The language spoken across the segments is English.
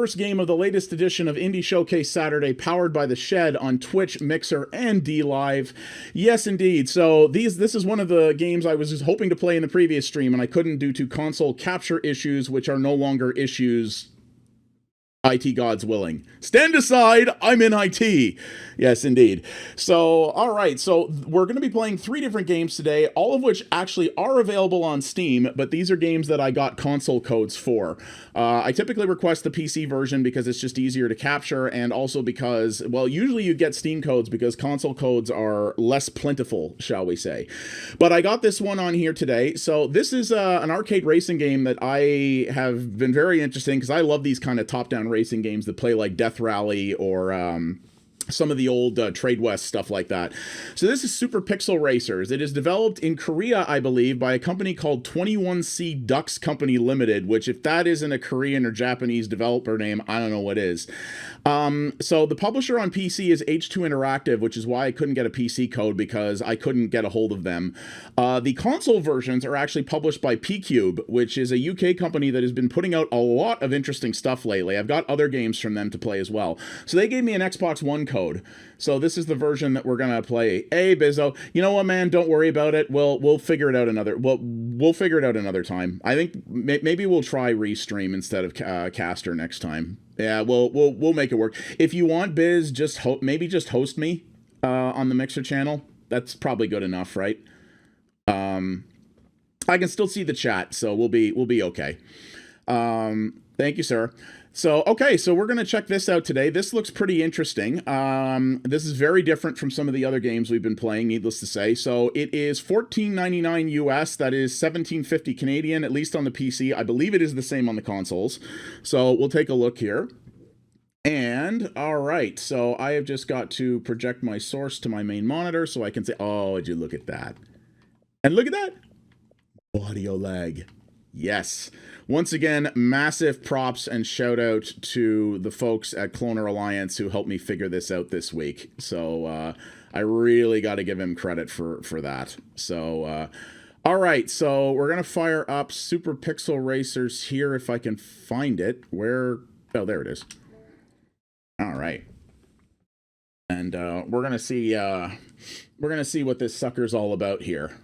First game of the latest edition of Indie Showcase Saturday, powered by The Shed on Twitch, Mixer, and DLive. Yes, indeed. So this is one of the games I was just hoping to play in the previous stream, and I couldn't due to console capture issues, which are no longer issues. IT gods willing. Stand aside, I'm in IT. Yes, indeed. So, all right. So we're going to be playing 3 different games today, all of which actually are available on Steam, but these are games that I got console codes for. I typically request the PC version because it's just easier to capture, and also because, well, usually you get Steam codes because console codes are less plentiful, shall we say. But I got this one on here today. So this is an arcade racing game that I have been very interesting because I love these kind of top-down racing games that play like Death Rally or some of the old Trade West stuff like that. So this is Super Pixel Racers. It is developed in Korea, I believe, by a company called 21C Ducks Company Limited, which if that isn't a Korean or Japanese developer name, I don't know what is. So the publisher on PC is H2 Interactive, which is why I couldn't get a PC code because I couldn't get a hold of them. The console versions are actually published by PQube, which is a UK company that has been putting out a lot of interesting stuff lately. I've got other games from them to play as well. So they gave me an Xbox One code. So this is the version that we're gonna play. Hey Bizzo, you know what, man? Don't worry about it. We'll figure it out we'll figure it out another time. I think maybe we'll try Restream instead of Caster next time. Yeah, we'll make it work. If you want, Biz, maybe just host me on the Mixer channel. That's probably good enough, right? I can still see the chat, so we'll be okay. Thank you, sir. So, okay, so we're going to check this out today. This looks pretty interesting. This is very different from some of the other games we've been playing, needless to say. So it is $14.99 US, that is $17.50 Canadian, at least on the PC. I believe it is the same on the consoles. So we'll take a look here. And, all right, so I have just got to project my source to my main monitor so I can say, oh, would you look at that? And look at that. Audio lag. Yes. Once again, massive props and shout out to the folks at Cloner Alliance who helped me figure this out this week. So I really got to give him credit for that. So, all right. So we're going to fire up Super Pixel Racers here if I can find it. Where? Oh, there it is. All right. And we're going to see what this sucker's all about here.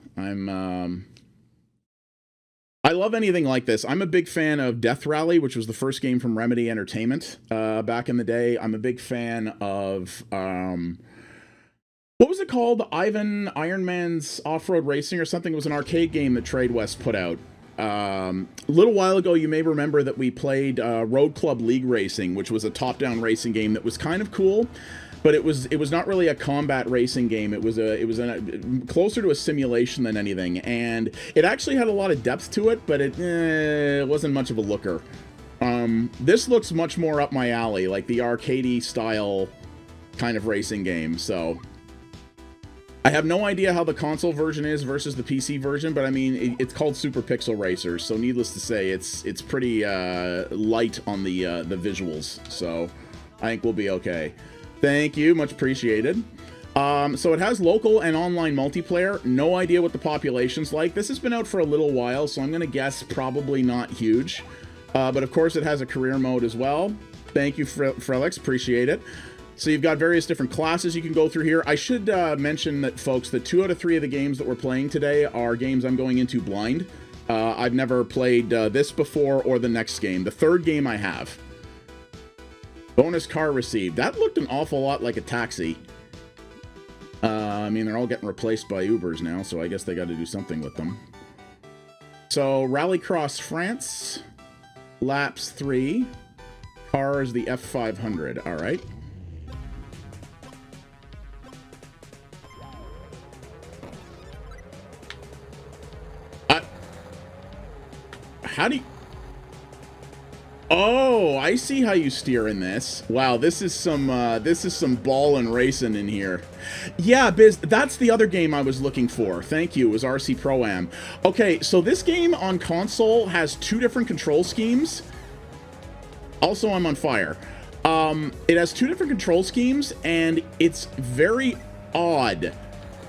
I love anything like this. I'm a big fan of Death Rally, which was the first game from Remedy Entertainment back in the day. I'm a big fan of, what was it called? Iron Man's Off-Road Racing or something. It was an arcade game that Trade West put out. A little while ago, you may remember that we played Road Club League Racing, which was a top-down racing game that was kind of cool. But it was not really a combat racing game. It was closer to a simulation than anything, and it actually had a lot of depth to it, but it wasn't much of a looker. This looks much more up my alley, like the arcadey style kind of racing game. So I have no idea how the console version is versus the PC version, but I mean it's called Super Pixel Racers, so needless to say, it's pretty light on the visuals. So I think we'll be okay. Thank you, much appreciated. So it has local and online multiplayer. No idea what the population's like. This has been out for a little while, so I'm going to guess probably not huge. But of course it has a career mode as well. Thank you, Frelix, appreciate it. So you've got various different classes you can go through here. I should mention that, folks, that 2 out of 3 of the games that we're playing today are games I'm going into blind. I've never played this before or the next game. The 3rd game I have. Bonus car received. That looked an awful lot like a taxi. I mean, they're all getting replaced by Ubers now, so I guess they got to do something with them. So, Rallycross France. Laps 3. Car is the F500. All right. How do you... Oh, I see how you steer in this. Wow, this is some ballin' racing in here. Yeah, Biz, that's the other game I was looking for. Thank you, it was RC Pro-Am. Okay, so this game on console has 2 different control schemes. Also, I'm on fire. It has 2 different control schemes, and it's very odd.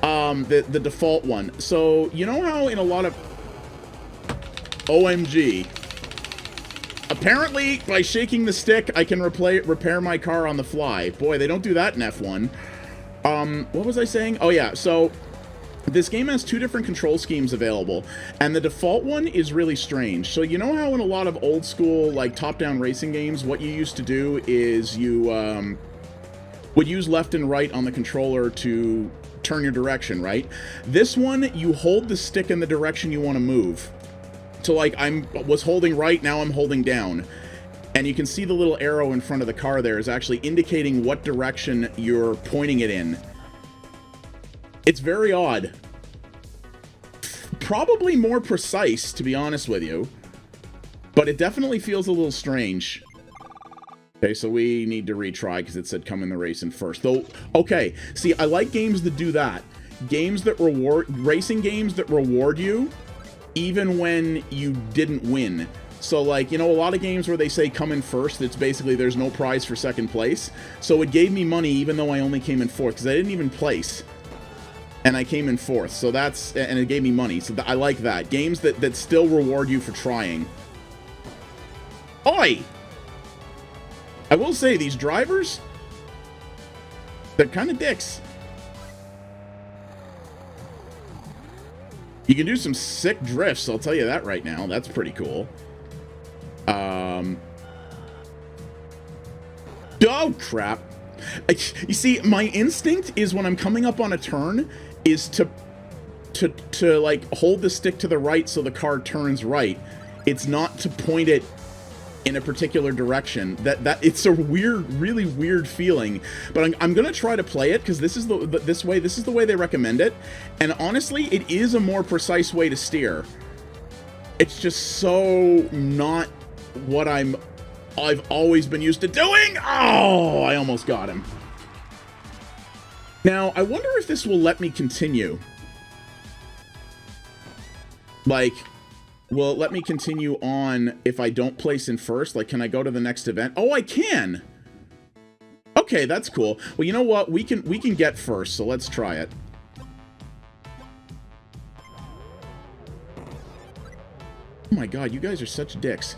The default one. So, you know how in a lot of... OMG. Apparently, by shaking the stick, I can repair my car on the fly. Boy, they don't do that in F1. What was I saying? Oh, yeah, so this game has two different control schemes available, and the default one is really strange. So you know how in a lot of old school, like, top-down racing games, what you used to do is you would use left and right on the controller to turn your direction, right? This one, you hold the stick in the direction you want to move. So, like, was holding right, now I'm holding down. And you can see the little arrow in front of the car there is actually indicating what direction you're pointing it in. It's very odd. Probably more precise, to be honest with you. But it definitely feels a little strange. Okay, so we need to retry because it said come in the race in first. Though, okay, see, I like games that do that. Games that racing games that reward you even when you didn't win. So, like, you know, a lot of games where they say come in first, it's basically there's no prize for second place. So it gave me money even though I only came in fourth, because I didn't even place. And I came in fourth, so that's, and it gave me money. So I like that. Games that still reward you for trying. Oi! I will say, these drivers, they're kind of dicks. You can do some sick drifts, I'll tell you that right now. That's pretty cool. Oh, crap. You see, my instinct is when I'm coming up on a turn is to like, hold the stick to the right so the car turns right. It's not to point it in a particular direction. That it's a weird, really weird feeling. But I'm gonna try to play it because this is this is the way they recommend it. And honestly, it is a more precise way to steer. It's just so not what I've always been used to doing. Oh, I almost got him. Now, I wonder if this will let me continue. Like, will it let me continue on if I don't place in first? Like, can I go to the next event? Oh, I can. Okay, that's cool. Well, you know what? We can get first, so let's try it. Oh my god, you guys are such dicks.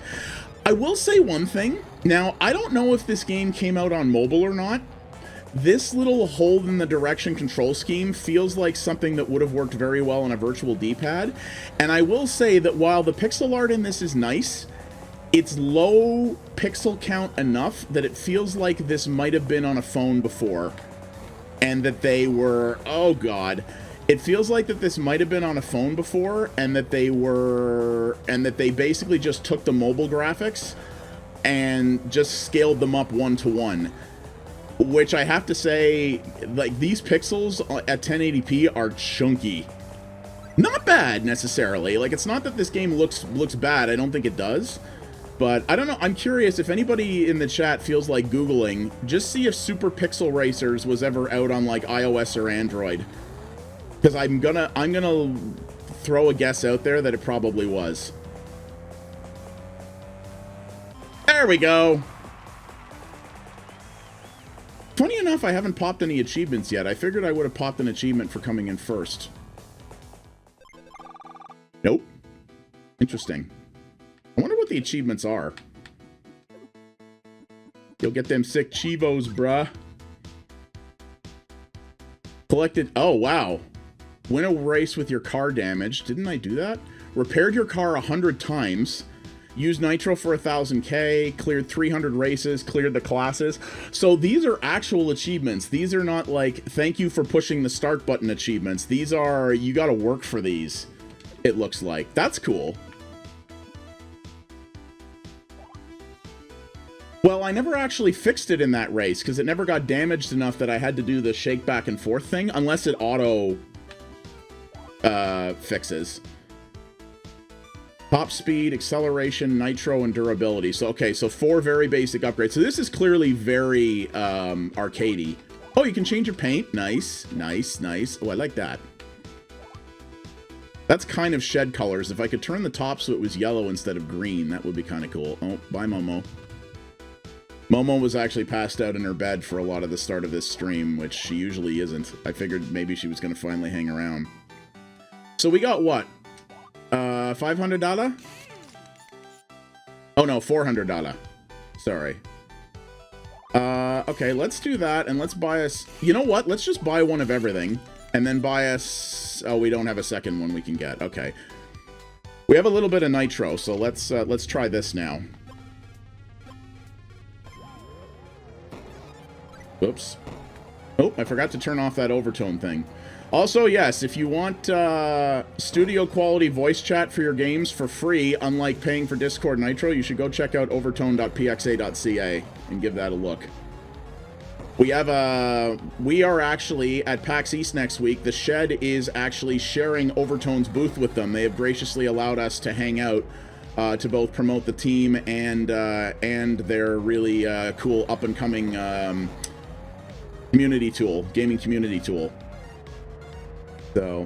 I will say one thing. Now, I don't know if this game came out on mobile or not. This little hold in the direction control scheme feels like something that would have worked very well on a virtual D-pad. And I will say that while the pixel art in this is nice, it's low pixel count enough that it feels like this might have been on a phone before. And that they were... Oh, God. It feels like that this might have been on a phone before, and that they were... And that they basically just took the mobile graphics and just scaled them up 1-to-1. Which I have to say, like, these pixels at 1080p are chunky. Not bad, necessarily. Like, it's not that this game looks bad. I don't think it does. But, I don't know. I'm curious if anybody in the chat feels like Googling. Just see if Super Pixel Racers was ever out on, like, iOS or Android. Because I'm gonna throw a guess out there that it probably was. There we go. Funny enough, I haven't popped any achievements yet. I figured I would have popped an achievement for coming in first. Nope. Interesting. I wonder what the achievements are. You'll get them sick chivos, bruh. Collected... Oh, wow. Win a race with your car damaged. Didn't I do that? Repaired your car 100 times. Used nitro for 1000k, cleared 300 races, cleared the classes. So these are actual achievements. These are not like, thank you for pushing the start button achievements. These are, you gotta work for these, it looks like. That's cool. Well, I never actually fixed it in that race, because it never got damaged enough that I had to do the shake back and forth thing, unless it auto fixes. Top speed, acceleration, nitro, and durability. So, okay, so 4 very basic upgrades. So this is clearly very arcadey. Oh, you can change your paint. Nice, nice, nice. Oh, I like that. That's kind of shed colors. If I could turn the top so it was yellow instead of green, that would be kind of cool. Oh, bye, Momo. Momo was actually passed out in her bed for a lot of the start of this stream, which she usually isn't. I figured maybe she was going to finally hang around. So we got what? $500? Oh no, 400 data. Sorry. Okay, let's do that, and let's buy us... You know what? Let's just buy one of everything, and then buy us... Oh, we don't have a second one we can get. Okay. We have a little bit of nitro, so let's try this now. Oops. Oh, I forgot to turn off that overtone thing. Also, yes, if you want studio quality voice chat for your games for free, unlike paying for Discord Nitro, you should go check out overtone.pxa.ca and give that a look. We are actually at PAX East next week. The Shed is actually sharing Overtone's booth with them. They have graciously allowed us to hang out to both promote the team and their really cool up-and-coming community tool, gaming community tool. So,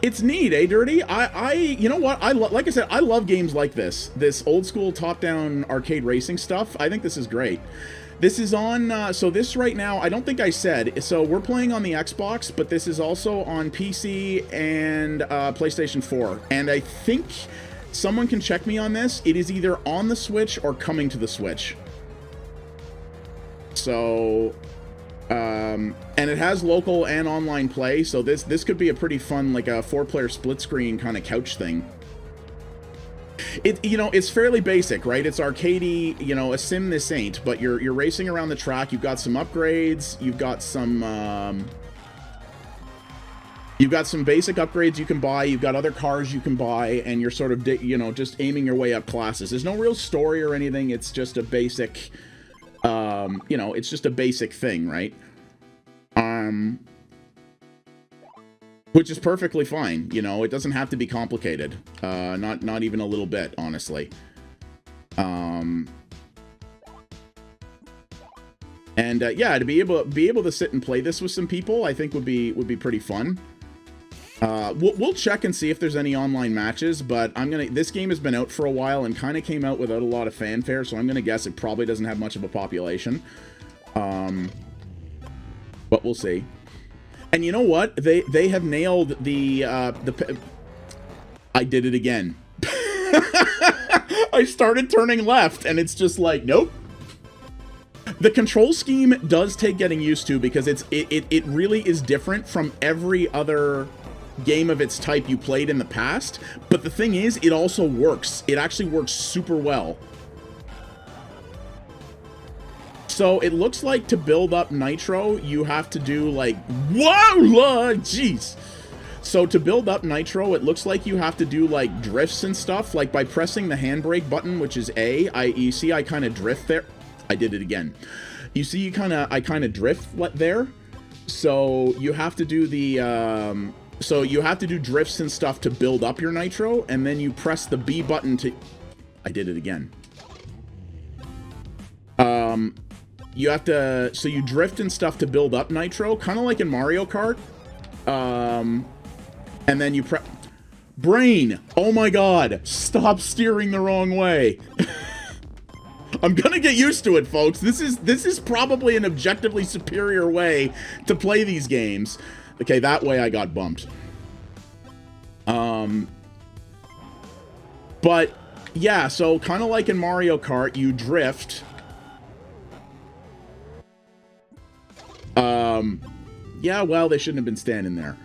it's neat, eh, Dirty? You know what? Like I said, I love games like this. This old school top-down arcade racing stuff. I think this is great. This is on, so this right now, I don't think I said, so we're playing on the Xbox, but this is also on PC and PlayStation 4. And I think someone can check me on this. It is either on the Switch or coming to the Switch. So... and it has local and online play, so this could be a pretty fun, like a 4-player split screen kind of couch thing. You know, it's fairly basic, right? It's arcadey, you know, a sim this ain't, but you're racing around the track. You've got some upgrades, you've got some basic upgrades you can buy, you've got other cars you can buy, and you're sort of, you know, just aiming your way up classes. There's no real story or anything, it's just a basic... you know, it's just a basic thing, right? Which is perfectly fine, you know, it doesn't have to be complicated. Not even a little bit, honestly. And yeah, to be able to sit and play this with some people, I think would be pretty fun. We'll check and see if there's any online matches, but this game has been out for a while and kind of came out without a lot of fanfare, so I'm gonna guess it probably doesn't have much of a population. But we'll see. And you know what? They have nailed the I did it again. I started turning left and it's just like, nope. The control scheme does take getting used to because it really is different from every other game of its type you played in the past, but the thing is, it also works. It actually works super well. So it looks like to build up Nitro, you have to do like, whoa, jeez. So to build up Nitro, it looks like you have to do like drifts and stuff, like by pressing the handbrake button, which is A. You see I kind of drift there. I did it again. You see I kind of drift there. So you have to do the... So you have to do drifts and stuff to build up your Nitro, and then you press the B button to... I did it again. You have to... So you drift and stuff to build up Nitro, kind of like in Mario Kart. And then you press... Brain! Oh my god! Stop steering the wrong way! I'm gonna get used to it, folks. This is probably an objectively superior way to play these games. Okay, that way I got bumped. But, yeah, so kind of like in Mario Kart, you drift. Yeah, well, they shouldn't have been standing there.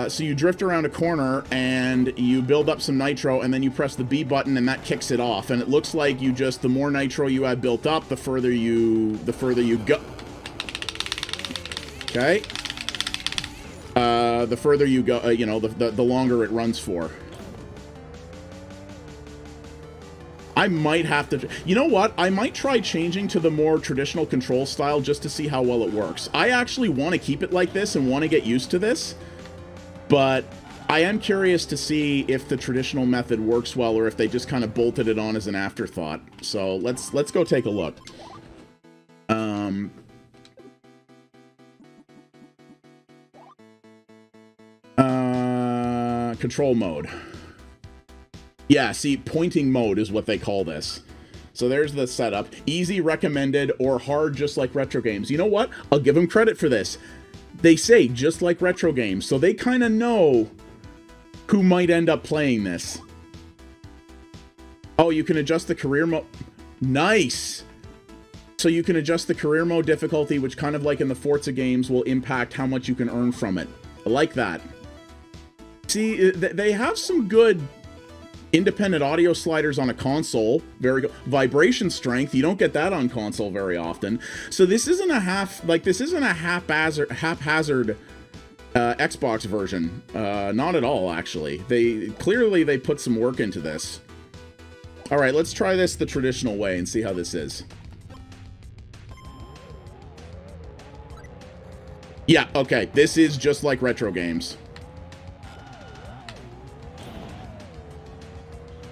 So you drift around a corner, and you build up some Nitro, and then you press the B button, and that kicks it off. And it looks like you just, the more Nitro you have built up, the further you go. Okay. The further you go, you know, the longer it runs for. I might have to... You know what? I might try changing to the more traditional control style just to see how well it works. I actually want to keep it like this and want to get used to this. But I am curious to see if the traditional method works well or if they just kind of bolted it on as an afterthought. So let's go take a look. Control mode. Yeah, see, pointing mode is what they call this. So there's the setup. Easy, recommended, or hard, just like retro games. You know what? I'll give them credit for this. They say just like retro games, so they kind of know who might end up playing this. Oh, you can adjust the career mode. Nice. So you can adjust the career mode difficulty, which kind of like in the Forza games will impact how much you can earn from it. I like that. See, they have some good independent audio sliders on a console. Very good. Vibration strength, you don't get that on console very often. So this isn't a haphazard Xbox version. Not at all, actually. They put some work into this. All right, let's try this the traditional way and see how this is. Yeah, okay. This is just like retro games.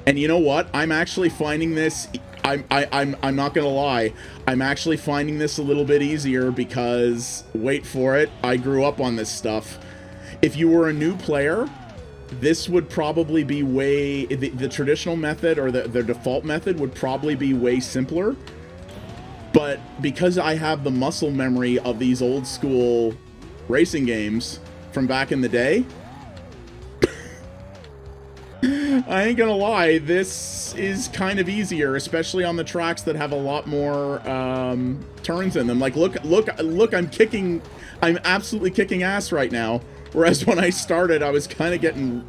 And you know what? I'm actually finding this I'm not gonna lie, I'm actually finding this a little bit easier because, wait for it, I grew up on this stuff. If you were a new player, this would probably be way, the traditional method or the default method would probably be way simpler. But because I have the muscle memory of these old school racing games from back in the day, I ain't gonna lie, this is kind of easier, especially on the tracks that have a lot more turns in them. Like, look, I'm absolutely kicking ass right now. Whereas when I started, I was kind of getting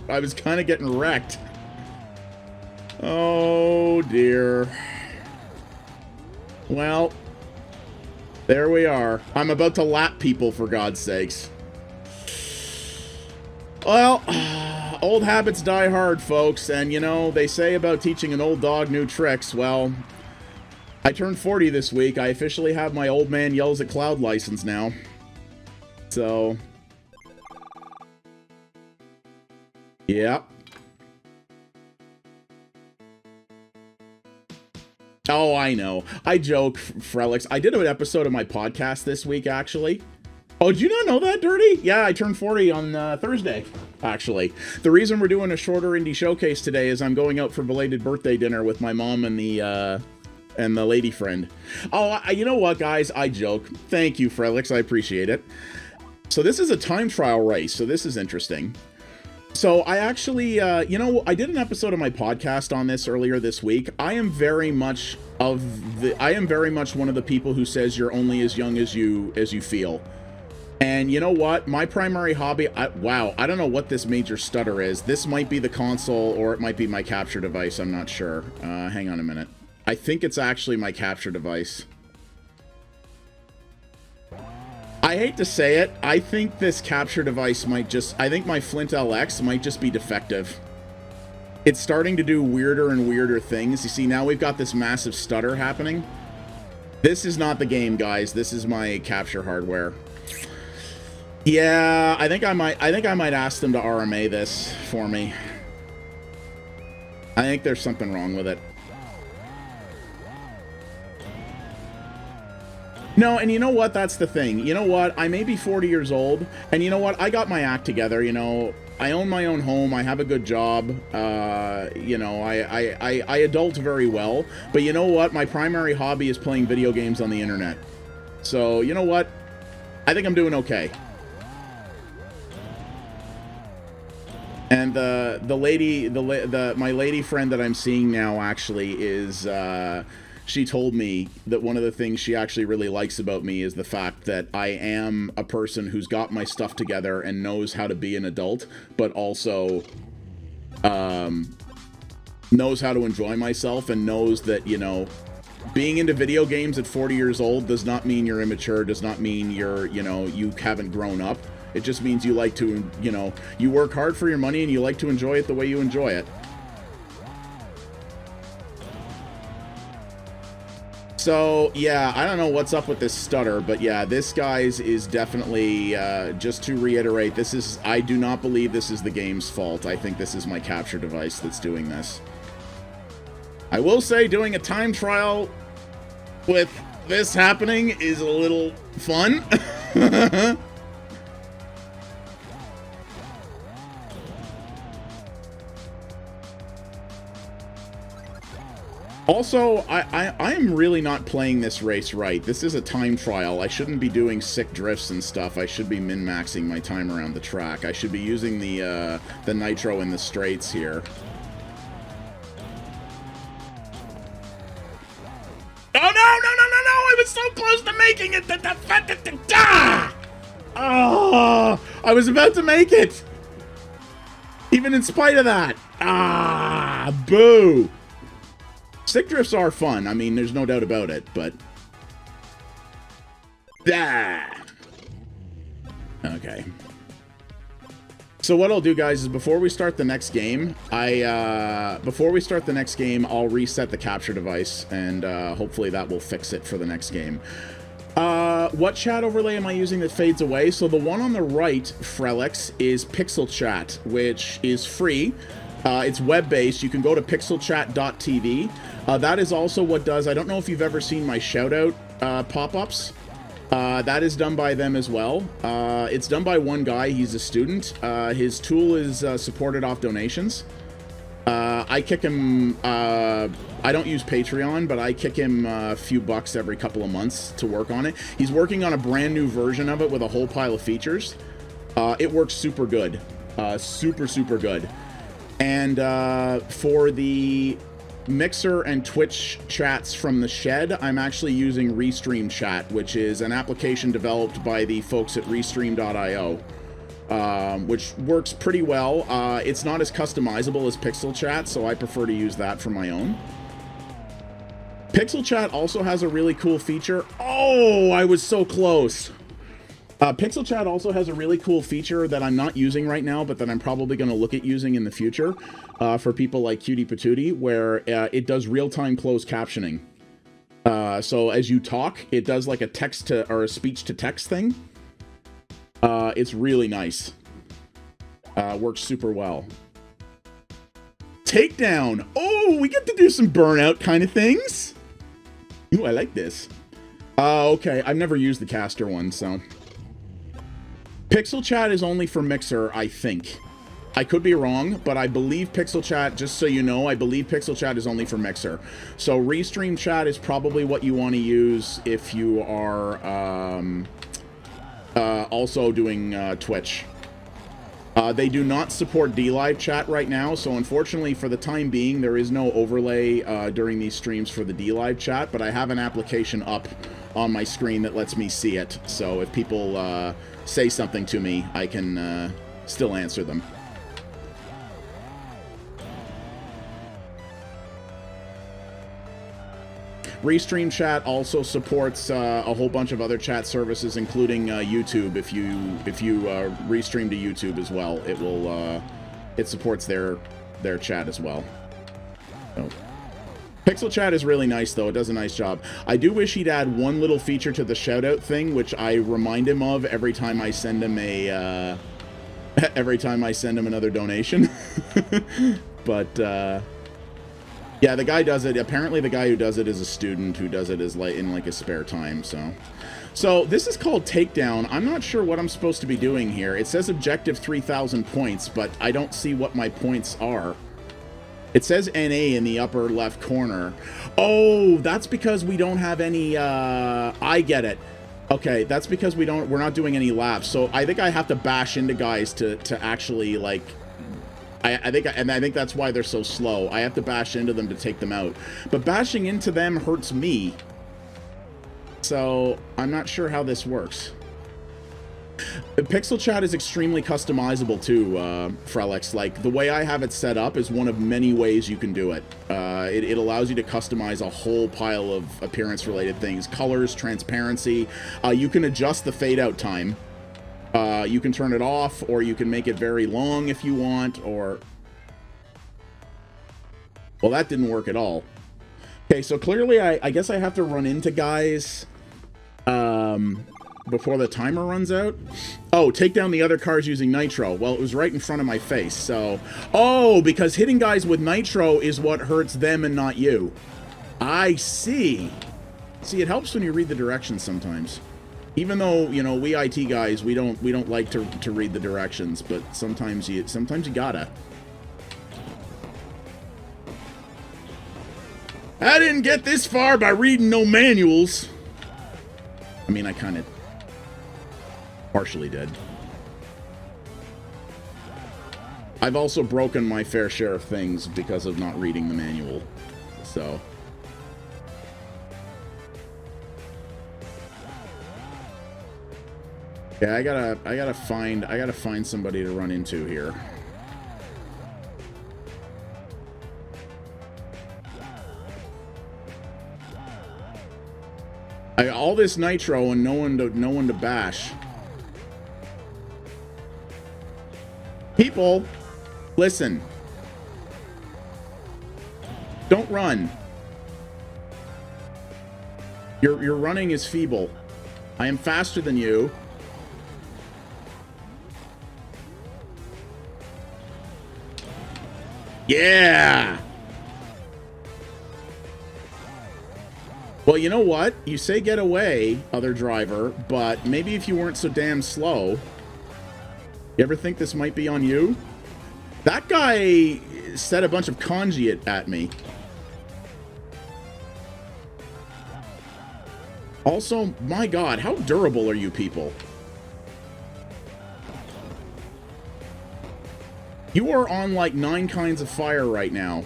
wrecked. Oh dear. Well, there we are. I'm about to lap people, for God's sakes. Well, old habits die hard, folks, and you know, they say about teaching an old dog new tricks. Well, I turned 40 this week. I officially have my old man yells at cloud license now. So, yeah. Oh, I know. I joke, Frelix. I did an episode of my podcast this week, actually. Oh, did you not know that, Dirty? Yeah, I turned 40 on Thursday, actually. The reason we're doing a shorter indie showcase today is I'm going out for belated birthday dinner with my mom and the lady friend. Oh, you know what, guys? I joke. Thank you, Frelix. I appreciate it. So this is a time trial race, so this is interesting. So I actually, you know, I did an episode of my podcast on this earlier this week. I am very much one of the people who says you're only as young as you feel. And you know what? My primary hobby, wow, I don't know what this major stutter is. This might be the console or it might be my capture device. I'm not sure. Hang on a minute. I think it's actually my capture device. I hate to say it, I think this capture device I think my Flint LX might just be defective. It's starting to do weirder and weirder things. You see, now we've got this massive stutter happening. This is not the game, guys. This is my capture hardware. Yeah, I think I might ask them to RMA this for me. I think there's something wrong with it. No, and you know what? That's the thing. You know what? I may be 40 years old, and you know what? I got my act together, you know. I own my own home. I have a good job. You know, I adult very well. But you know what? My primary hobby is playing video games on the internet. So, you know what? I think I'm doing okay. And my lady friend that I'm seeing now actually is, she told me that one of the things she actually really likes about me is the fact that I am a person who's got my stuff together and knows how to be an adult, but also knows how to enjoy myself and knows that, you know, being into video games at 40 years old does not mean you're immature, does not mean you're, you know, you haven't grown up. It just means you like to, you know, you work hard for your money and you like to enjoy it the way you enjoy it. So, yeah, I don't know what's up with this stutter, but yeah, this, guys, is definitely, just to reiterate, I do not believe this is the game's fault. I think this is my capture device that's doing this. I will say doing a time trial with this happening is a little fun. Also, I am really not playing this race right. This is a time trial. I shouldn't be doing sick drifts and stuff. I should be min-maxing my time around the track. I should be using the nitro in the straights here. was so close to making it. Oh, I was about to make it. Even in spite of that. Boo. Stick drifts are fun. I mean, there's no doubt about it, but... Okay. So what I'll do, guys, is before we start the next game, I'll reset the capture device, and hopefully that will fix it for the next game. What chat overlay am I using that fades away? So the one on the right, Frelix, is Pixel Chat, which is free. It's web-based. You can go to pixelchat.tv. That is also what does... I don't know if you've ever seen my shout-out pop-ups. That is done by them as well. It's done by one guy. He's a student. His tool is supported off donations. I kick him... I don't use Patreon, but I kick him a few bucks every couple of months to work on it. He's working on a brand new version of it with a whole pile of features. It works super good. Super good. And for the Mixer and Twitch chats from the shed, I'm actually using Restream Chat, which is an application developed by the folks at Restream.io, which works pretty well. It's not as customizable as Pixel Chat, so I prefer to use that for my own. Pixel Chat also has a really cool feature. Oh, I was so close. Pixel Chat also has a really cool feature that I'm not using right now, but that I'm probably going to look at using in the future for people like Cutie Patootie, where it does real-time closed captioning. So as you talk, it does like a text to or a speech-to-text thing. It's really nice. Works super well. Takedown. Oh, we get to do some burnout kind of things. Ooh, I like this. Okay, I've never used the caster one, so... Pixel Chat is only for Mixer, I think. I could be wrong, but I believe Pixel Chat, just so you know, I believe Pixel Chat is only for Mixer. So Restream Chat is probably what you want to use if you are also doing Twitch. They do not support DLive chat right now, so unfortunately for the time being, there is no overlay during these streams for the DLive chat, but I have an application up on my screen that lets me see it. So if people say something to me, I can still answer them. Restream Chat also supports a whole bunch of other chat services, including YouTube. If you restream to YouTube as well, it will it supports their chat as well. So. Pixel Chat is really nice, though. It does a nice job. I do wish he'd add one little feature to the shoutout thing, which I remind him of every time I send him a every time I send him another donation. But yeah, the guy does it. Apparently, the guy who does it is a student who does it as in his spare time. So this is called Takedown. I'm not sure what I'm supposed to be doing here. It says objective 3,000 points, but I don't see what my points are. It says NA in the upper left corner. Oh, that's because we don't have any. I get it. Okay, that's because we're not doing any laps. So I think I have to bash into guys to actually like. I think that's why they're so slow. I have to bash into them to take them out. But bashing into them hurts me. So I'm not sure how this works. Pixel Chat is extremely customizable too, Frelix. Like, the way I have it set up is one of many ways you can do it. It allows you to customize a whole pile of appearance-related things. Colors, transparency. You can adjust the fade-out time. You can turn it off, or you can make it very long if you want, or... Well, that didn't work at all. Okay, so clearly I guess I have to run into guys before the timer runs out. Oh, take down the other cars using nitro. Well, it was right in front of my face, so... Oh, because hitting guys with nitro is what hurts them and not you. I see. See, it helps when you read the directions sometimes. Even though, you know, we IT guys, we don't like to read the directions, but sometimes you gotta. I didn't get this far by reading no manuals. I mean, I kind of partially did. I've also broken my fair share of things because of not reading the manual, so... Yeah, I gotta find somebody to run into here. All this nitro and no one to bash. People, listen. Don't run. Your running is feeble. I am faster than you. Yeah. Well, you know what? You say get away, other driver, but maybe if you weren't so damn slow. You ever think this might be on you? That guy said a bunch of kanji at me. Also, my God, how durable are you people? You are on like 9 kinds of fire right now.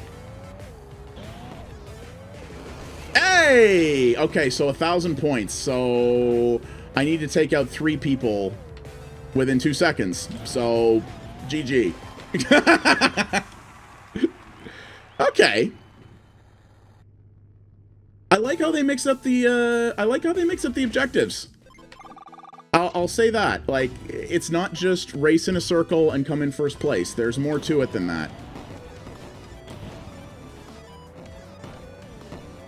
Hey! Okay, so 1,000 points. So I need to take out 3 people within 2 seconds. So GG. Okay. I like how they mix up the objectives. I'll say that. Like, it's not just race in a circle and come in first place. There's more to it than that.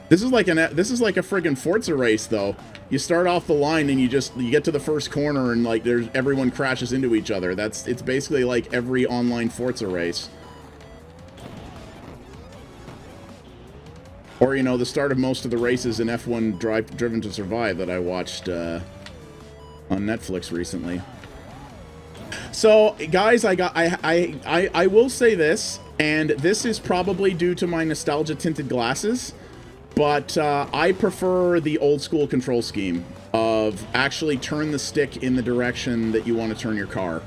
This is like a friggin' Forza race, though. You start off the line and you get to the first corner and like everyone crashes into each other. It's basically like every online Forza race. Or, you know, the start of most of the races in F1 Driven to Survive that I watched on Netflix recently. So, guys, I will say this, and this is probably due to my nostalgia-tinted glasses, but I prefer the old-school control scheme of actually turn the stick in the direction that you want to turn your car.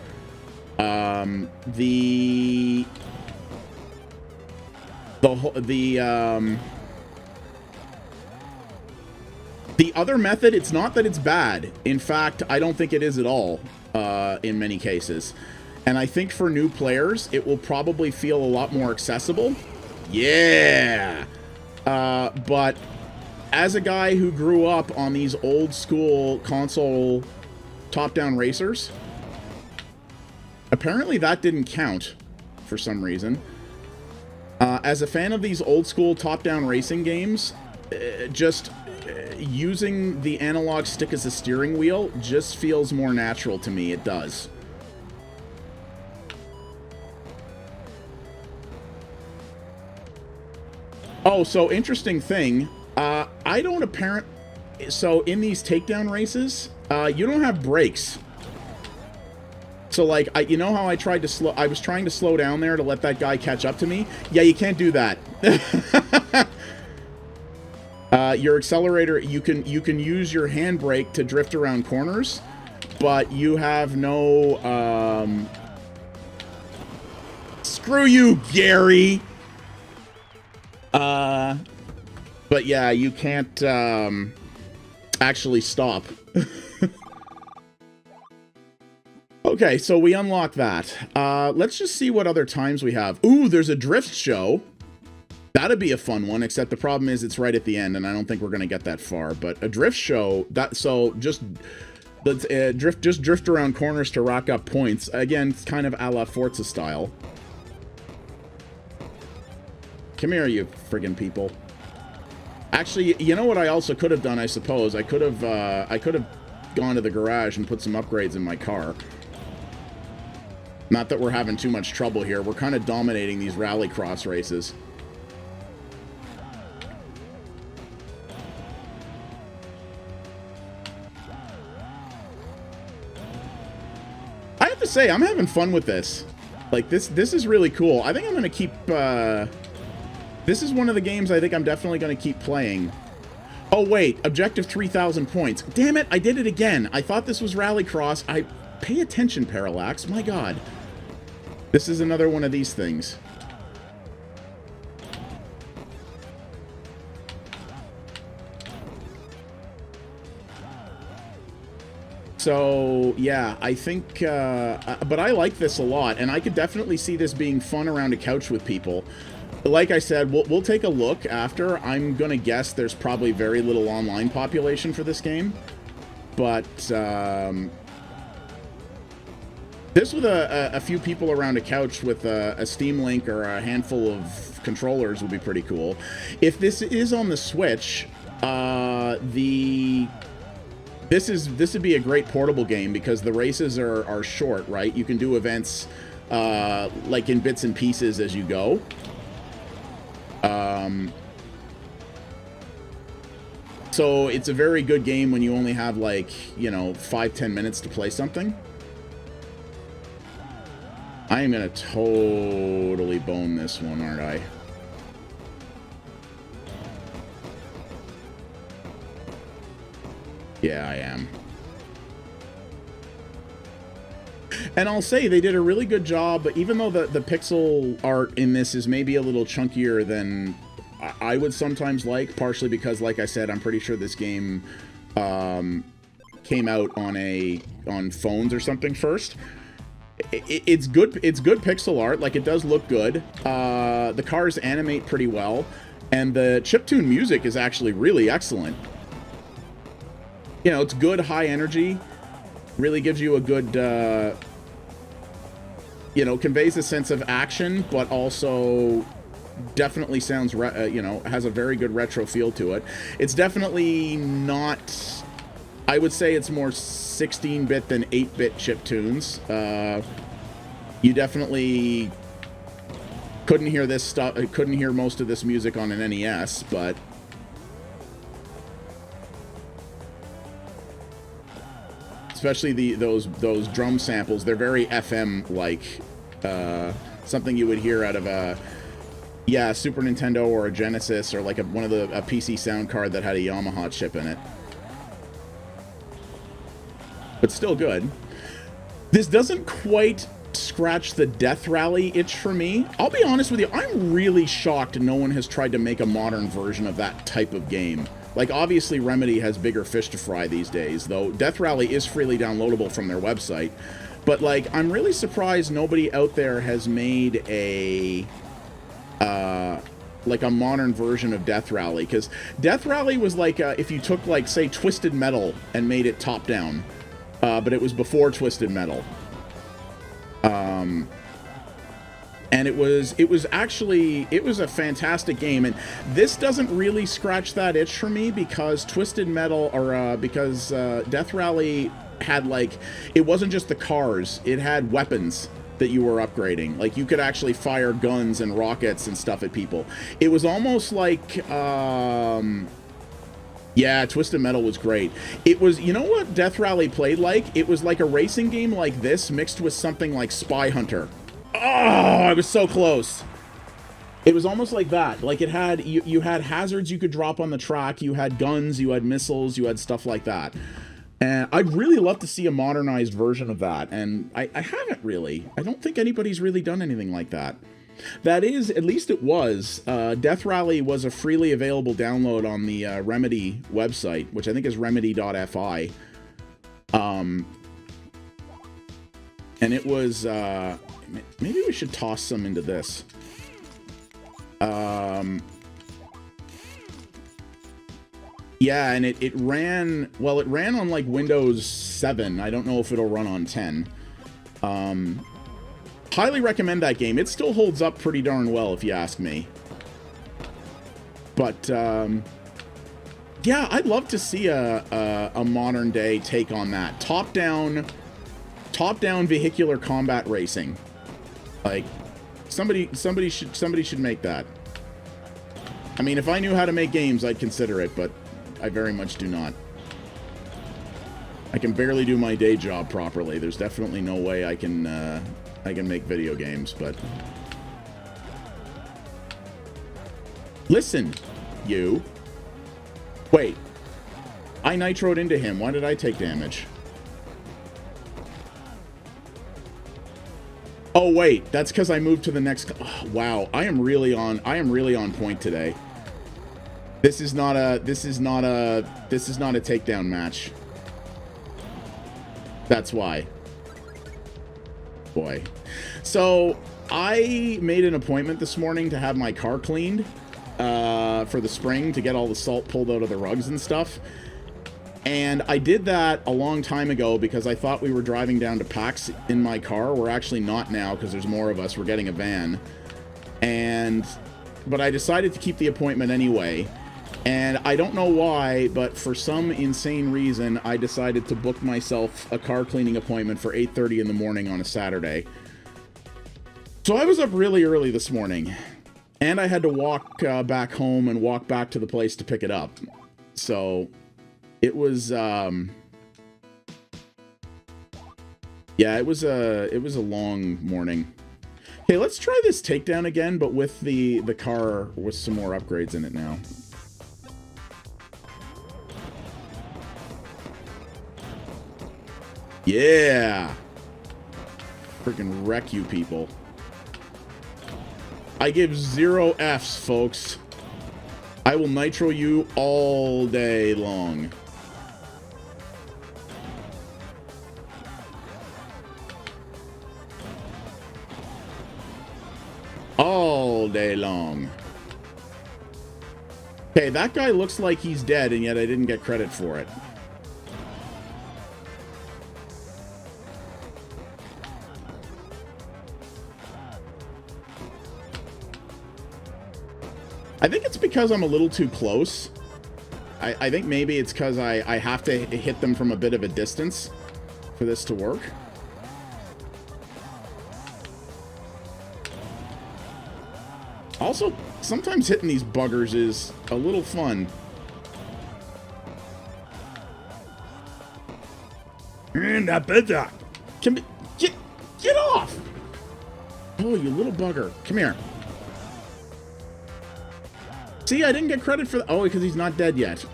The other method, it's not that it's bad. In fact, I don't think it is at all in many cases. And I think for new players, it will probably feel a lot more accessible. Yeah! But as a guy who grew up on these old school console top-down racers, apparently that didn't count for some reason. As a fan of these old school top-down racing games, using the analog stick as a steering wheel just feels more natural to me. It does. Oh, so interesting thing. I don't so in these takedown races, you don't have brakes. So like, you know how I was trying to slow down there to let that guy catch up to me? Yeah, you can't do that. Your accelerator, you can use your handbrake to drift around corners, but you have no, screw you, Gary! But yeah, you can't, actually stop. Okay, so we unlock that. Let's just see what other times we have. Ooh, there's a drift show. That'd be a fun one, except the problem is it's right at the end, and I don't think we're gonna get that far. But a drift show, just drift around corners to rack up points. Again, it's kind of a la Forza style. Come here, you friggin' people. Actually, you know what I also could have done, I suppose? I could have gone to the garage and put some upgrades in my car. Not that we're having too much trouble here. We're kind of dominating these rallycross races. I have to say, I'm having fun with this. Like, this is really cool. I think I'm going to keep, this is one of the games I think I'm definitely going to keep playing. Oh, wait. Objective 3,000 points. Damn it, I did it again. I thought this was Rallycross. Pay attention, Parallax. My God. This is another one of these things. So, yeah, I think, but I like this a lot, and I could definitely see this being fun around a couch with people. Like I said, we'll take a look after. I'm going to guess there's probably very little online population for this game. But, this with a few people around a couch with a Steam Link or a handful of controllers would be pretty cool. If this is on the Switch, this would be a great portable game because the races are short, right? You can do events like in bits and pieces as you go. So it's a very good game when you only have like, you know, 5-10 minutes to play something. I am gonna totally bone this one, aren't I? Yeah, I am. And I'll say they did a really good job, even though the pixel art in this is maybe a little chunkier than I would sometimes like, partially because, like I said, I'm pretty sure this game came out on phones or something first. It's good pixel art, like it does look good. The cars animate pretty well, and the chiptune music is actually really excellent. You know, it's good, high energy, really gives you a good, you know, conveys a sense of action, but also definitely sounds, you know, has a very good retro feel to it. It's definitely not, I would say it's more 16-bit than 8-bit chiptunes. You definitely couldn't hear this stuff, couldn't hear most of this music on an NES, but especially those drum samples, they're very FM-like, something you would hear out of a Super Nintendo or a Genesis or like a PC sound card that had a Yamaha chip in it. But still good. This doesn't quite scratch the Death Rally itch for me. I'll be honest with you, I'm really shocked no one has tried to make a modern version of that type of game. Like, obviously, Remedy has bigger fish to fry these days, though Death Rally is freely downloadable from their website. But, like, I'm really surprised nobody out there has made a modern version of Death Rally. Because Death Rally was like, if you took, like, say, Twisted Metal and made it top-down. But it was before Twisted Metal. And it was a fantastic game, and this doesn't really scratch that itch for me because Twisted Metal, or because Death Rally had, like, it wasn't just the cars, it had weapons that you were upgrading. Like, you could actually fire guns and rockets and stuff at people. It was almost like, yeah, Twisted Metal was great. It was, you know what Death Rally played like? It was like a racing game like this mixed with something like Spy Hunter. Oh, I was so close. It was almost like that. Like, it had, you had hazards you could drop on the track, you had guns, you had missiles, you had stuff like that. And I'd really love to see a modernized version of that, and I haven't really. I don't think anybody's really done anything like that. That is, at least it was, Death Rally was a freely available download on the Remedy website, which I think is remedy.fi. And it was, maybe we should toss some into this. Yeah, and it ran, well, it ran on, like, Windows 7. I don't know if it'll run on 10. Highly recommend that game. It still holds up pretty darn well, if you ask me. But, yeah, I'd love to see a modern-day take on that. Top-down vehicular combat racing. Like, somebody should make that. I mean, if I knew how to make games, I'd consider it, but I very much do not. I can barely do my day job properly. There's definitely no way I can make video games, but... Listen, you. Wait. I nitroed into him. Why did I take damage? Oh, wait. That's because I moved to the next... Oh, wow. I am really on point today. This is not a takedown match. That's why. Boy. So I made an appointment this morning to have my car cleaned for the spring, to get all the salt pulled out of the rugs and stuff. And I did that a long time ago because I thought we were driving down to PAX in my car. We're actually not now because there's more of us. We're getting a van. But I decided to keep the appointment anyway. And I don't know why, but for some insane reason, I decided to book myself a car cleaning appointment for 8:30 in the morning on a Saturday. So I was up really early this morning, and I had to walk back home and walk back to the place to pick it up. So it was, yeah, it was a long morning. Okay, let's try this takedown again, but with the car with some more upgrades in it now. Yeah! Freaking wreck you people. I give 0 Fs, folks. I will nitro you all day long. All day long. Okay, that guy looks like he's dead, and yet I didn't get credit for it. I think it's because I'm a little too close. I think maybe it's because I have to hit them from a bit of a distance for this to work. Also, sometimes hitting these buggers is a little fun. And I bet that. Get off! Oh, you little bugger. Come here. See, I didn't get credit for that. Oh, because he's not dead yet.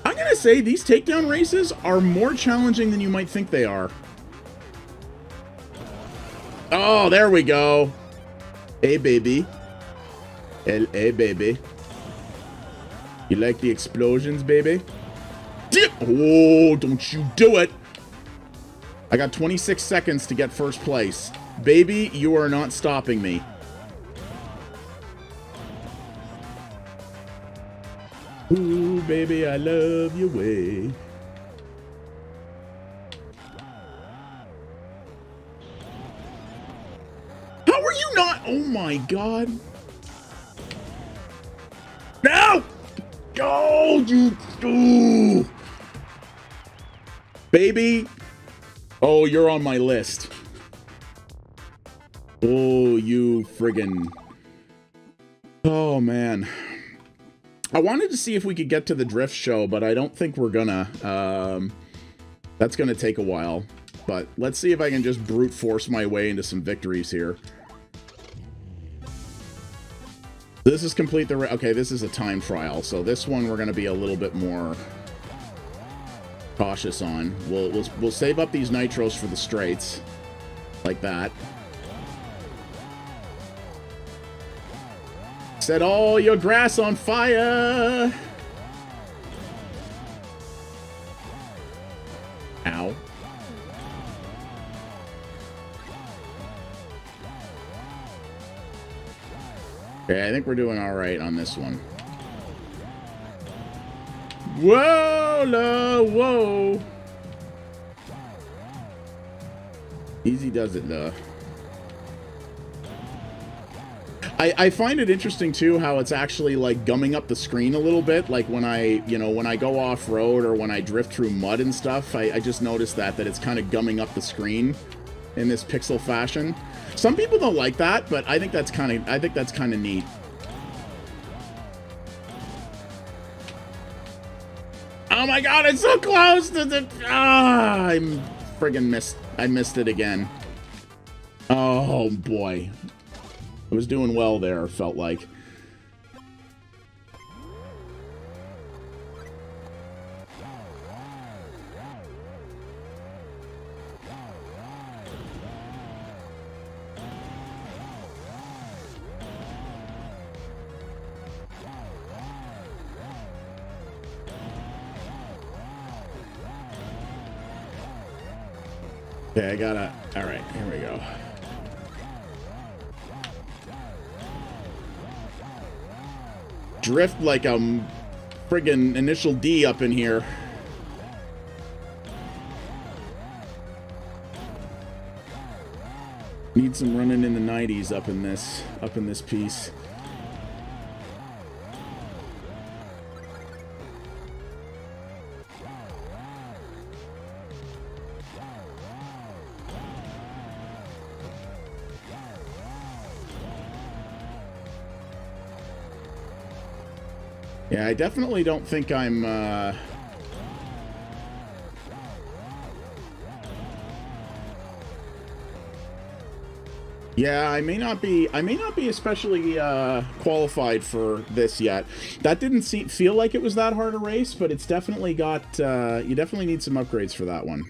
I'm going to say these takedown races are more challenging than you might think they are. Oh, there we go. Hey, baby. Hey, baby. You like the explosions, baby? Oh, don't you do it. I got 26 seconds to get first place. Baby, you are not stopping me. Ooh, baby, I love your way. How are you not? Oh my god. No! Oh, you. Ooh. Baby. Oh, you're on my list. Oh, you friggin'. Oh, man. I wanted to see if we could get to the drift show, but I don't think we're gonna. That's gonna take a while. But let's see if I can just brute force my way into some victories here. This is complete the... Okay, this is a time trial, so this one we're gonna be a little bit more cautious on. We'll save up these nitros for the straights, like that. Set all your grass on fire! Ow. Okay, I think we're doing alright on this one. Whoa, whoa! Easy does it, though. I find it interesting, too, how it's actually, like, gumming up the screen a little bit. Like, when I, you know, when I go off-road or when I drift through mud and stuff, I just noticed that it's kind of gumming up the screen in this pixel fashion. Some people don't like that, but I think that's kind of neat. Oh my god, it's so close to the... Ah, I'm friggin' missed. I missed it again. Oh, boy. I was doing well there, felt like. Okay, I gotta... Alright, here we go. Drift like a friggin' initial D up in here. Need some running in the 90s up in this piece. Yeah, I definitely don't think I'm yeah, I may not be especially qualified for this yet. That didn't feel like it was that hard a race, but it's definitely got you definitely need some upgrades for that one.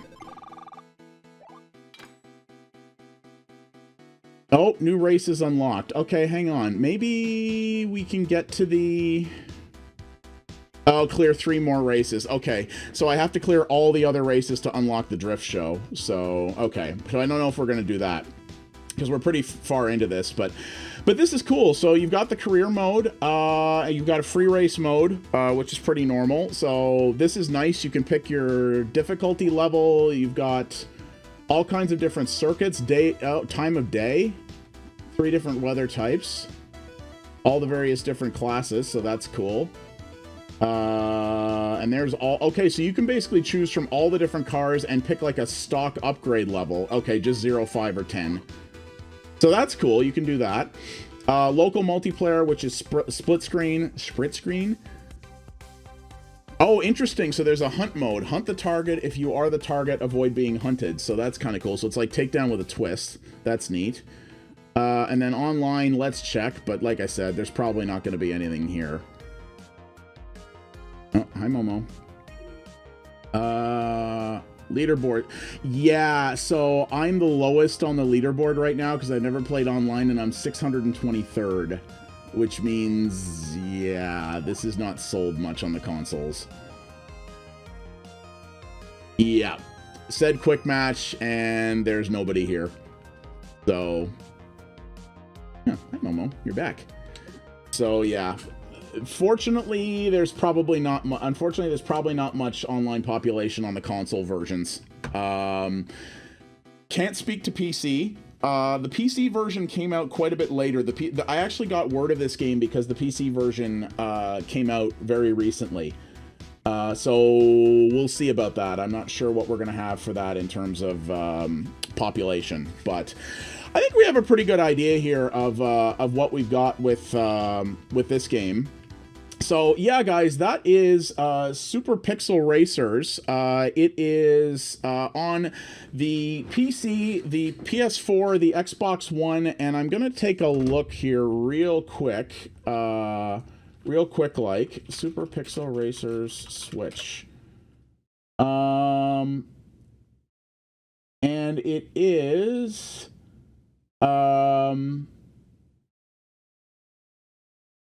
Oh, new race is unlocked. Okay, hang on. Maybe we can get to the... Oh, clear 3 more races. Okay, so I have to clear all the other races to unlock the drift show. So, okay. So I don't know if we're going to do that, because we're pretty far into this, but this is cool. So you've got the career mode, you've got a free race mode, which is pretty normal. So this is nice. You can pick your difficulty level. You've got all kinds of different circuits, time of day, 3 different weather types, all the various different classes. So that's cool. And there's all... Okay, so you can basically choose from all the different cars and pick like a stock upgrade level. Okay, just 0, 5, or 10. So that's cool. You can do that. Local multiplayer, which is split screen. Oh, interesting. So there's a hunt mode. Hunt the target. If you are the target, avoid being hunted. So that's kind of cool. So it's like takedown with a twist. That's neat. And then online, let's check. But like I said, there's probably not going to be anything here. Oh, hi, Momo. Leaderboard. Yeah, so I'm the lowest on the leaderboard right now because I've never played online, and I'm 623rd, which means, yeah, this is not sold much on the consoles. Yeah, said quick match, and there's nobody here. So, yeah, hi, Momo, you're back. So, yeah. Unfortunately, there's probably not much online population on the console versions. Can't speak to PC. The PC version came out quite a bit later. I actually got word of this game because the PC version came out very recently. So we'll see about that. I'm not sure what we're going to have for that in terms of population, but I think we have a pretty good idea here of what we've got with this game. So yeah, guys, that is Super Pixel Racers. It is on the PC, the PS4, the Xbox One, and I'm gonna take a look here real quick like Super Pixel Racers Switch. And it is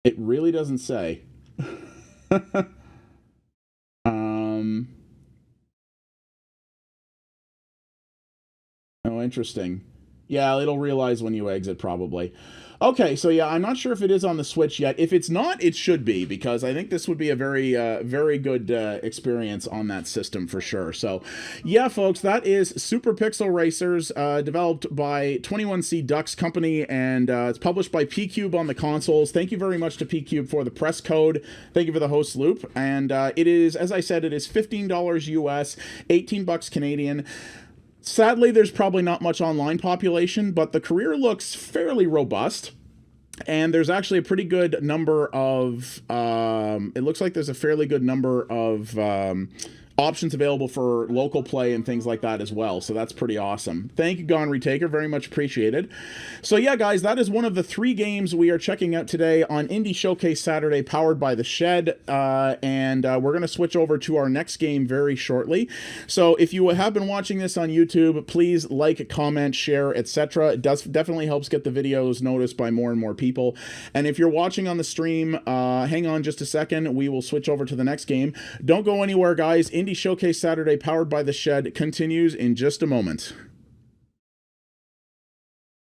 it really doesn't say. Oh, interesting. Yeah, it'll realize when you exit, probably. Okay, so yeah, I'm not sure if it is on the Switch yet. If it's not, it should be, because I think this would be a very, very good experience on that system for sure. So, yeah, folks, that is Super Pixel Racers, developed by 21C Ducks Company, and it's published by PQube on the consoles. Thank you very much to PQube for the press code. Thank you for the host loop. And it is, as I said, it is $15 US, 18 bucks Canadian. Sadly, there's probably not much online population, but the career looks fairly robust. And there's actually a pretty good number of, it looks like there's a fairly good number of options available for local play and things like that as well. So that's pretty awesome. Thank you, Gone Retaker. Very much appreciated. So yeah, guys, that is one of the 3 games we are checking out today on Indie Showcase Saturday, powered by The Shed. And we're going to switch over to our next game very shortly. So if you have been watching this on YouTube, please like, comment, share, etc. It definitely helps get the videos noticed by more and more people. And if you're watching on the stream, hang on just a second. We will switch over to the next game. Don't go anywhere, guys. Indie Showcase Saturday, powered by The Shed, continues in just a moment.